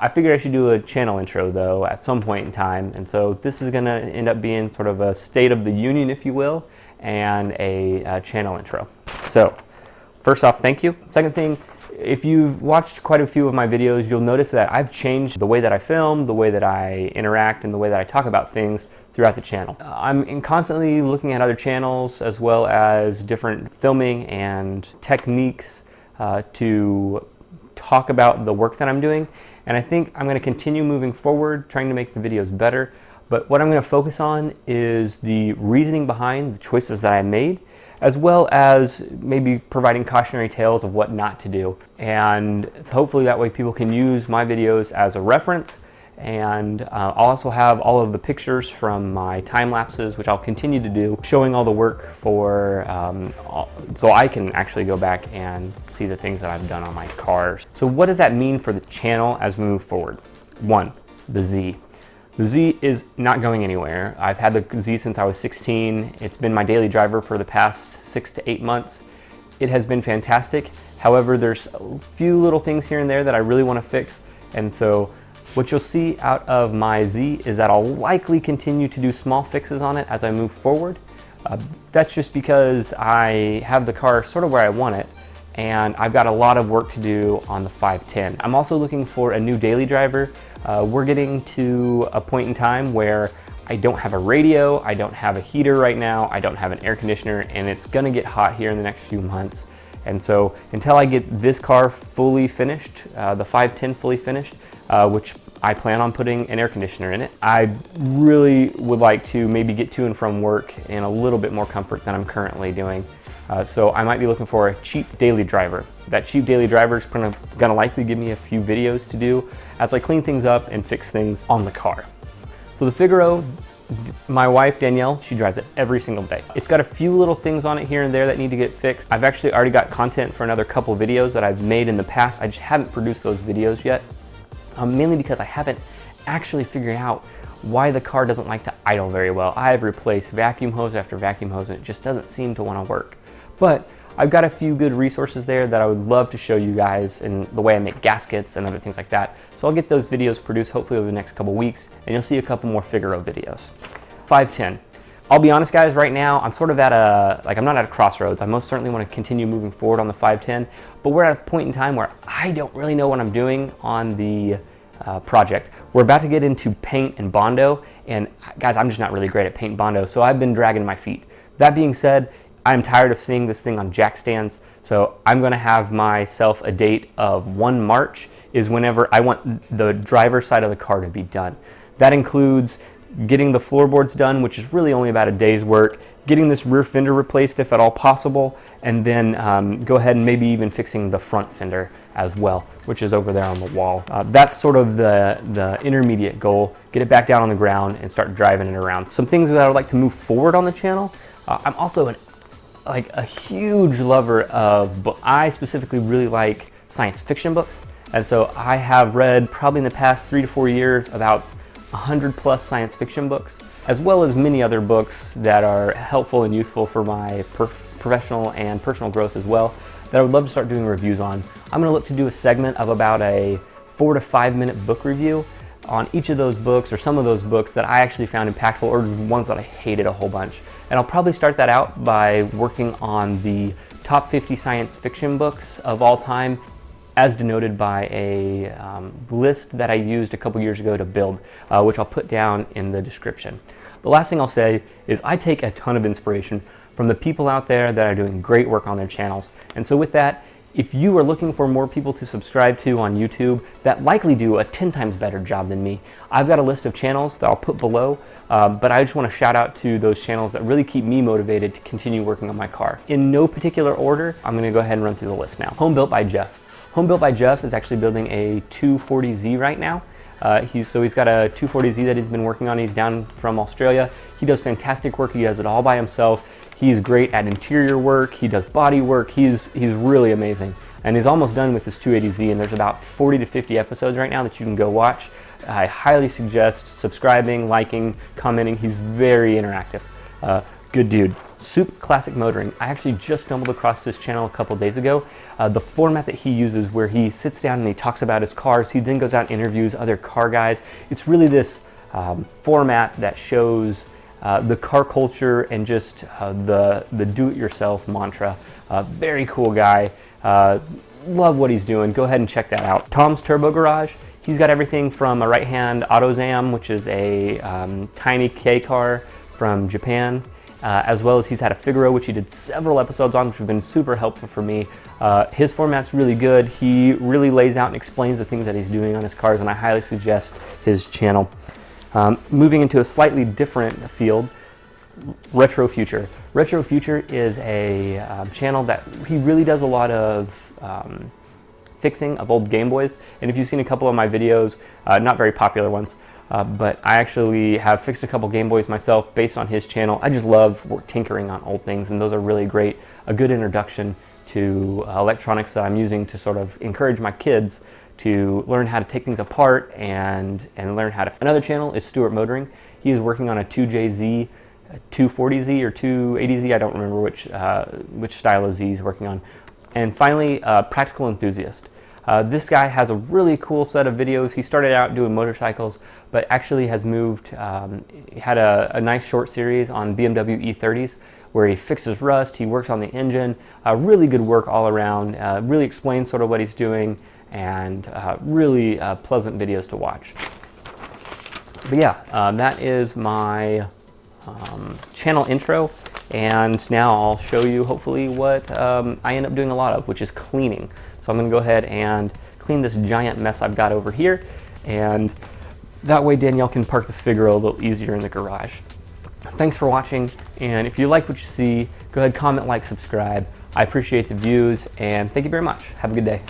I figured I should do a channel intro though at some point in time, and so this is going to end up being sort of a state of the union, if you will, and a channel intro. So first off, thank you. Second thing, if you've watched quite a few of my videos, you'll notice that I've changed the way that I film, the way that I interact, and the way that I talk about things throughout the channel. I'm constantly looking at other channels as well as different filming and techniques to talk about the work that I'm doing. And I think I'm going to continue moving forward, trying to make the videos better. But what I'm going to focus on is the reasoning behind the choices that I made, as well as maybe providing cautionary tales of what not to do. And hopefully that way people can use my videos as a reference. And I'll also have all of the pictures from my time lapses, which I'll continue to do, showing all the work for, so I can actually go back and see the things that I've done on my cars. So what does that mean for the channel as we move forward? One, the Z. The Z is not going anywhere. I've had the Z since I was 16. It's been my daily driver for the past 6 to 8 months. It has been fantastic. However, there's a few little things here and there that I really want to fix. And so what you'll see out of my Z is that I'll likely continue to do small fixes on it as I move forward. That's just because I have the car sort of where I want it, and I've got a lot of work to do on the 510. I'm also looking for a new daily driver. We're getting to a point in time where I don't have a radio, I don't have a heater right now, I don't have an air conditioner, and it's gonna get hot here in the next few months. And so until I get this car fully finished, the 510 fully finished, which I plan on putting an air conditioner in it, I really would like to maybe get to and from work in a little bit more comfort than I'm currently doing. So I might be looking for a cheap daily driver. That cheap daily driver is gonna likely give me a few videos to do as I clean things up and fix things on the car. So the Figaro, my wife Danielle, she drives it every single day. It's got a few little things on it here and there that need to get fixed. I've actually already got content for another couple videos that I've made in the past. I just haven't produced those videos yet, mainly because I haven't actually figured out why the car doesn't like to idle very well. I've replaced vacuum hose after vacuum hose and it just doesn't seem to want to work. But I've got a few good resources there that I would love to show you guys in the way I make gaskets and other things like that. So I'll get those videos produced hopefully over the next couple weeks, and you'll see a couple more Figaro videos. 510. I'll be honest guys, right now I'm sort of at I'm not at a crossroads. I most certainly want to continue moving forward on the 510, but we're at a point in time where I don't really know what I'm doing on the project. We're about to get into paint and Bondo, and guys, I'm just not really great at paint and Bondo, so I've been dragging my feet. That being said, I'm tired of seeing this thing on jack stands, so I'm going to have myself a date of 1 March is whenever I want the driver's side of the car to be done. That includes getting the floorboards done, which is really only about a day's work, getting this rear fender replaced if at all possible, and then go ahead and maybe even fixing the front fender as well, which is over there on the wall. That's sort of the intermediate goal. Get it back down on the ground and start driving it around. Some things that I would like to move forward on the channel. I'm also a huge lover of, I specifically really like science fiction books. And so I have read probably in the past 3 to 4 years about 100+ science fiction books, as well as many other books that are helpful and useful for my professional and personal growth as well, that I would love to start doing reviews on. I'm gonna look to do a segment of about a 4 to 5 minute book review on each of those books, or some of those books that I actually found impactful, or ones that I hated a whole bunch. And I'll probably start that out by working on the top 50 science fiction books of all time, as denoted by a list that I used a couple years ago to build, which I'll put down in the description. The last thing I'll say is I take a ton of inspiration from the people out there that are doing great work on their channels. And so with that, if you are looking for more people to subscribe to on YouTube that likely do a 10 times better job than me, I've got a list of channels that I'll put below, but I just want to shout out to those channels that really keep me motivated to continue working on my car. In no particular order, I'm going to go ahead and run through the list now. Home Built by Jeff. Home Built by Jeff is actually building a 240Z right now. He's got a 240Z that he's been working on. He's down from Australia. He does fantastic work. He does it all by himself. He's great at interior work. He does body work. He's really amazing. And he's almost done with his 280Z, and there's about 40 to 50 episodes right now that you can go watch. I highly suggest subscribing, liking, commenting. He's very interactive. Good dude. Soup Classic Motoring. I actually just stumbled across this channel a couple days ago. The format that he uses, where he sits down and he talks about his cars, he then goes out and interviews other car guys. It's really this format that shows the car culture and just the do-it-yourself mantra. Very cool guy. Love what he's doing. Go ahead and check that out. Tom's Turbo Garage. He's got everything from a right-hand AutoZam, which is a tiny K car from Japan, as well as he's had a Figaro, which he did several episodes on, which have been super helpful for me. His format's really good. He really lays out and explains the things that he's doing on his cars, and I highly suggest his channel. Moving into a slightly different field, Retro Future. Retro Future is a channel that he really does a lot of fixing of old Game Boys, and if you've seen a couple of my videos, not very popular ones, but I actually have fixed a couple Game Boys myself based on his channel. I just love tinkering on old things, and those are really great, a good introduction to electronics that I'm using to sort of encourage my kids to learn how to take things apart and learn how to. Another channel is Stuart Motoring. He is working on a 2JZ, 240Z or 280Z, I don't remember which style of Z he's working on. And finally, Practical Enthusiast. This guy has a really cool set of videos. He started out doing motorcycles, but actually has moved, had a nice short series on BMW E30s where he fixes rust, he works on the engine, really good work all around, really explains sort of what he's doing, and really pleasant videos to watch. But yeah, that is my channel intro. And now I'll show you hopefully what I end up doing a lot of, which is cleaning. So I'm gonna go ahead and clean this giant mess I've got over here, and that way Danielle can park the Figaro a little easier in the garage. Thanks for watching, and if you like what you see, go ahead, comment, like, subscribe. I appreciate the views, and thank you very much. Have a good day.